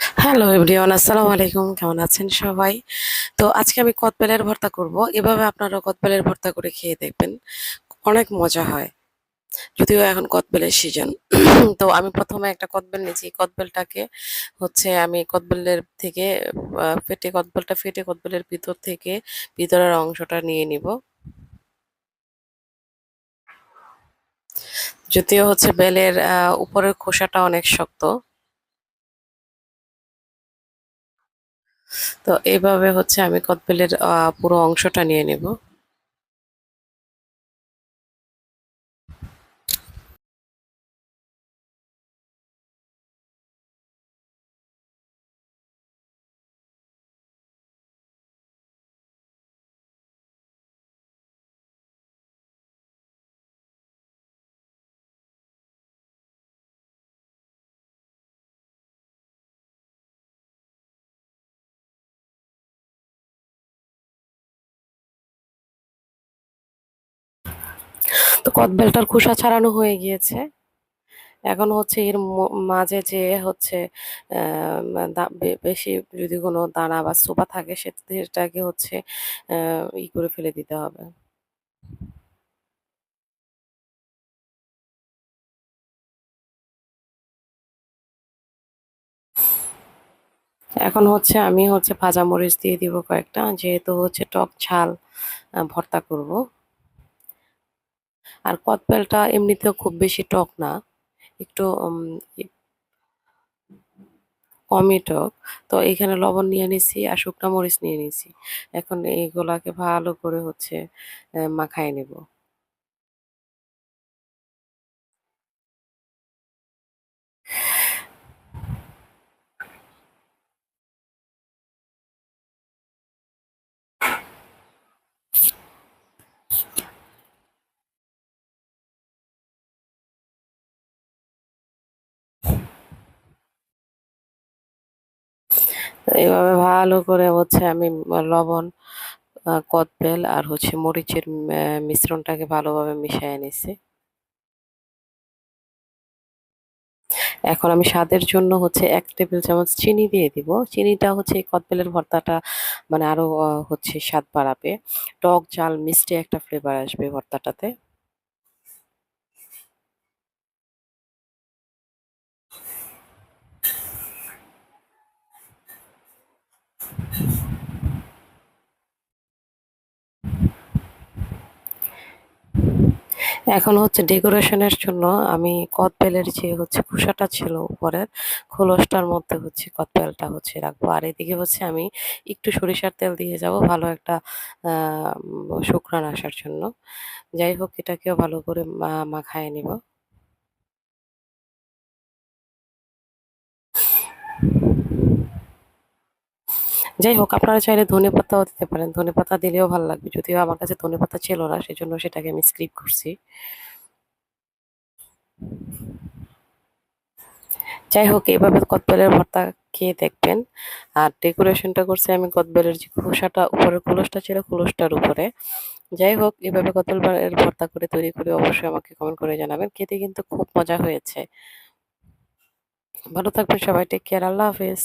Hello everyone, আসসালামু আলাইকুম। কেমন আছেন সবাই? তো আজকে আমি কদবেলের ভর্তা করব। এভাবে আপনারা কদবেলের ভর্তা করে খেয়ে দেখবেন, অনেক মজা হয়। যদিও এখন কদবেলের সিজন। তো আমি প্রথমে একটা কদবেল নিয়েছি। কদবেলটাকে আমি কদবেলের থেকে কদবেলটা ফেটে কদবেলের ভিতর থেকে ভিতরের অংশটা নিয়ে নিব। যদিও বেলের উপরের খোসাটা অনেক শক্ত। তো এইভাবে আমি কদবেলের পুরো অংশটা নিয়ে নেব। তো কদবেলটার খোসা ছাড়ানো হয়ে গিয়েছে। এখন এর মাঝে যে হচ্ছে বেশি যদি কোনো দানা বা চোপা থাকে সেটাকে করে ফেলে দিতে হবে। এখন আমি ভাজা মরিচ দিয়ে দিব কয়েকটা, যেহেতু টক ঝাল ভর্তা করব। আর কদবেলটা এমনিতেও খুব বেশি টক না, একটু কমই টক। তো এখানে লবণ নিয়ে নিছি আর শুকনা মরিচ নিয়ে নিছি। এখন এইগুলাকে ভালো করে মাখায় নেব। তো এভাবে ভালো করে আমি লবণ, কদবেল আর মরিচের মিশ্রণটাকে ভালোভাবে মিশিয়ে নিছি। এখন আমি স্বাদের জন্য 1 টেবিল চামচ চিনি দিয়ে দিব। চিনিটা এই কদবেলের ভর্তাটা মানে আরো স্বাদ বাড়াবে। টক ঝাল মিষ্টি একটা ফ্লেভার আসবে ভর্তাটাতে। এখন ডেকোরেশনের জন্য আমি কদবেলের যে খোসাটা ছিল উপরের, খোলসটার মধ্যে কদবেলটা রাখবো। আর এদিকে আমি একটু সরিষার তেল দিয়ে যাব ভালো একটা সুঘ্রাণ আসার জন্য। যাই হোক, এটাকেও ভালো করে মাখায় নিব। যাই হোক, আপনারা চাইলে ধনেপাতাও দিতে পারেন। ধনেপাতা দিলেও ভালো লাগবে, যদিও আমার কাছে ধনেপাতা ছিল না, সেজন্য সেটাকে আমি স্কিপ করছি। যাই হোক, এভাবে কদবেলের ভর্তা খেয়ে দেখবেন। আর ডেকোরেশনটা করছি আমি কদবেলের যে খোসাটা, উপরের খোলসটা ছিল খোলসটার উপরে। যাই হোক, এভাবে কদবেলের ভর্তা করে তৈরি করে অবশ্যই আমাকে কমেন্ট করে জানাবেন। খেতে কিন্তু খুব মজা হয়েছে। ভালো থাকবেন সবাই, টেক কেয়ার, আল্লাহ হাফেজ।